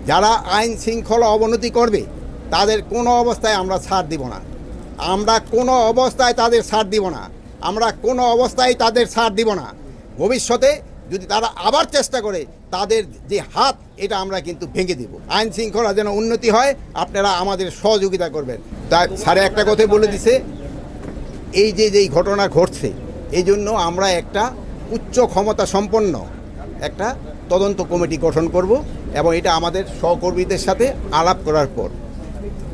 যারা আইন শৃঙ্খলা অবনতি করবে তাদের কোনো অবস্থায় আমরা ছাড় দিব না। আমরা কোনো অবস্থায় তাদের ছাড় দিব না। আমরা কোনো অবস্থায় তাদের ছাড় দিব না। ভবিষ্যতে যদি তারা আবার চেষ্টা করে তাদের যে হাত এটা আমরা কিন্তু ভেঙে দিব। আইন শৃঙ্খলা যেন উন্নতি হয়, আপনারা আমাদের সহযোগিতা করবেন। তাই স্যারে একটা কথা বলে দিছে, এই যেই ঘটনা ঘটছে এই জন্য আমরা একটা উচ্চ ক্ষমতা সম্পন্ন একটা তদন্ত কমিটি গঠন করব এবং এটা আমাদের সহকর্মীদের সাথে আলাপ করার পর।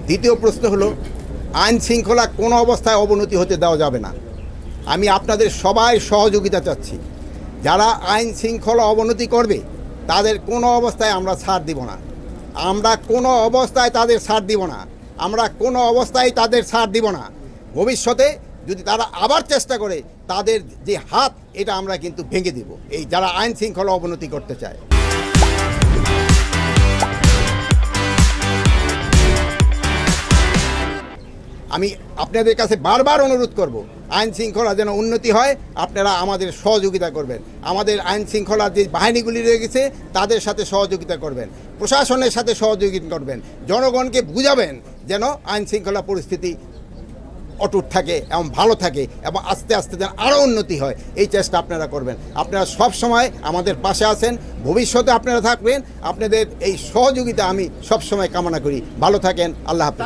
দ্বিতীয় প্রশ্ন হলো, আইন শৃঙ্খলা কোনো অবস্থায় অবনতি হতে দেওয়া যাবে না। আমি আপনাদের সবাই সহযোগিতা চাচ্ছি। যারা আইন শৃঙ্খলা অবনতি করবে তাদের কোনো অবস্থায় আমরা ছাড় দিব না। আমরা কোনো অবস্থায় তাদের ছাড় দিব না। আমরা কোনো অবস্থায় তাদের ছাড় দিব না। ভবিষ্যতে যদি তারা আবার চেষ্টা করে তাদের যে হাত এটা আমরা কিন্তু ভেঙে দিব, এই যারা আইন শৃঙ্খলা অবনতি করতে চায়। আমি আপনাদের কাছে বারবার অনুরোধ করব, আইন শৃঙ্খলা যেন উন্নতি হয়, আপনারা আমাদের সহযোগিতা করবেন। আমাদের আইন শৃঙ্খলার যে বাহিনীগুলি রয়ে গেছে তাদের সাথে সহযোগিতা করবেন, প্রশাসনের সাথে সহযোগিতা করবেন, জনগণকে বুঝাবেন যেন আইন শৃঙ্খলা পরিস্থিতি অটুট থাকে এবং ভালো থাকে এবং আস্তে আস্তে যেন আরও উন্নতি হয়, এই চেষ্টা আপনারা করবেন। আপনারা সব সময় আমাদের পাশে আছেন, ভবিষ্যতে আপনারা থাকবেন। আপনাদের এই সহযোগিতা আমি সব সময় কামনা করি। ভালো থাকেন। আল্লাহ হাফেজ।